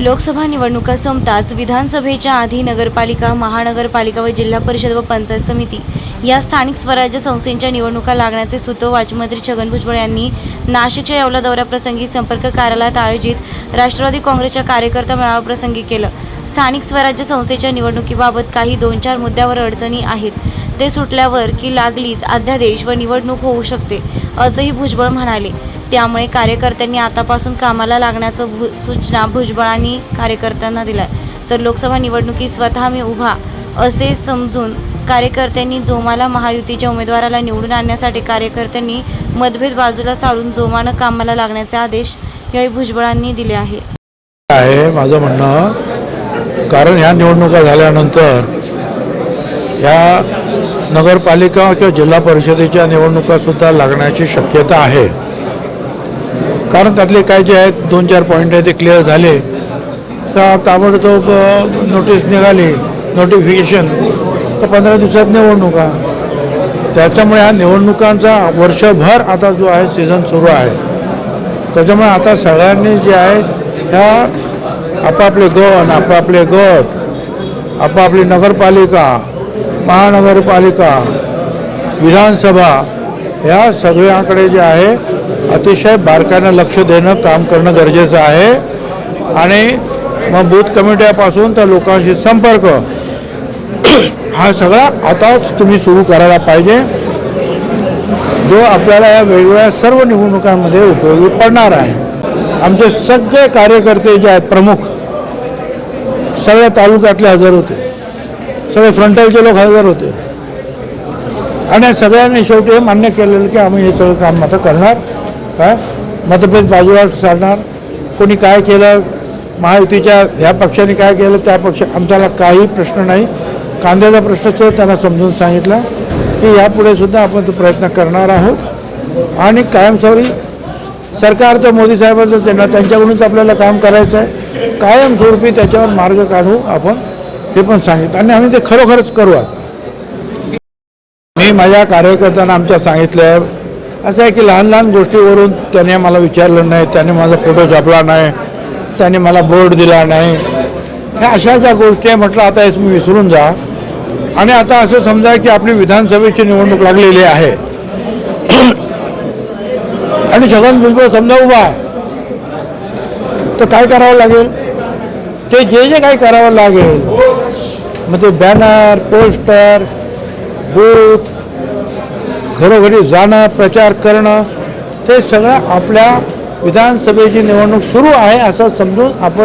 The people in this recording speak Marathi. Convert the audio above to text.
लोकसभा निवडणुका संपताच विधानसभेच्या आधी नगरपालिका, महानगरपालिका व जिल्हा परिषद व पंचायत समिती या स्थानिक स्वराज्य संस्थांच्या निवडणुका लागण्याचे सूत्र राज्यमंत्री छगन भुजबळ यांनी नाशिकच्या येवला दौऱ्याप्रसंगी संपर्क कार्यालयात आयोजित राष्ट्रवादी काँग्रेसच्या कार्यकर्ता मेळाव्याप्रसंगी केलं। स्थानिक स्वराज्य संस्थेच्या निवडणुकीबाबत काही 2-4 मुद्द्यावर अडचणी आहेत, ते सुटल्यावर की लागलीच अध्यादेश व निवडणूक होऊ शकते, असंही भुजबळ म्हणाले। त्यामुळे कार्यकर्त्यांनी आतापासून कामाला लागण्याचं सूचना भुजबळांनी कार्यकर्त्यांना दिल्या। तर लोकसभा निवडणुकीत स्वतः मी उभा असे समजून कार्यकर्त्यांनी जोमाला महायुतीच्या उमेदवाराला निवडून आणण्यासाठी कार्यकर्त्यांनी मतभेद बाजूला सारून जोमानं कामाला लागण्याचे आदेश यावेळी भुजबळांनी दिले आहे। माझं म्हणणं, कारण ह्या निवडणुका झाल्यानंतर या नगरपालिका किंवा जिल्हा परिषदेच्या निवडणुका सुद्धा लागण्याची शक्यता आहे। कारण त्यातले काय जे आहेत 2-4 पॉईंट आहे ते क्लिअर झाले का ताबडतोब नोटीस निघाली, नोटिफिकेशन, तर 15 दिवसात निवडणुका। त्याच्यामुळे ह्या निवडणुकांचा वर्षभर आता जो आहे सीझन सुरू आहे। त्याच्यामुळे आता सगळ्यांनी जे आहे ह्या आपापले गण, आपापले गट, आपापली नगरपालिका, महानगरपालिका, विधानसभा या सगळ्याकडे जे आहे अतिशय बारकाईनं लक्ष देणं, काम करणं गरजेचं आहे। आणि मग बूथ कमिट्यापासून तर लोकांशी संपर्क हा सगळा आताच तुम्ही सुरू करायला पाहिजे, जो आपल्याला या वेगवेगळ्या सर्व निवडणुकांमध्ये उपयोगी पडणार आहे। आमचे सगळे कार्यकर्ते जे आहेत प्रमुख सगळ्या तालुक्यातले हजर होते, सगळे फ्रंटाईलचे लोक हजर होते आणि सगळ्यांनी शेवटी हे मान्य केलेलं की आम्ही हे सगळं काम आता करणार। काय मतभेद बाजूला सारणार, कोणी काय केलं, महायुतीच्या ह्या पक्षाने काय केलं, त्या पक्ष, आमच्याला काही प्रश्न नाही। कांद्याचा प्रश्न त्यांना समजून सांगितलं की यापुढे सुद्धा आपण तो प्रयत्न करणार आहोत आणि कायमस्वरूपी सरकारचं मोदी साहेबांचं त्यांना त्यांच्याकडूनच आपल्याला काम करायचं आहे। कायमस्वरूपी त्याच्यावर मार्ग काढू आपण, हे पण सांगितलं आणि आम्ही ते खरोखरच करू। आता मी माझ्या कार्यकर्त्यांना आमच्या सांगितलं असं आहे की लहान लहान गोष्टीवरून त्याने मला विचारलं नाही, त्याने माझा फोटो छापला नाही, त्याने मला बोर्ड दिला नाही, ह्या अशा ज्या गोष्टी आहे म्हटलं आता हे तुम्ही विसरून जा। आणि आता असं समजा की आपली विधानसभेची निवडणूक लागलेली आहे आणि छगन भुजबळ समजा उभा आहे, तर काय करावं लागेल, ते जे जे काही करावं लागेल, मग ते बॅनर, पोस्टर, बूथ, घरोघरी जाणं, प्रचार करणं, ते सगळं आपल्या विधानसभेची निवडणूक सुरू आहे असं समजून आपण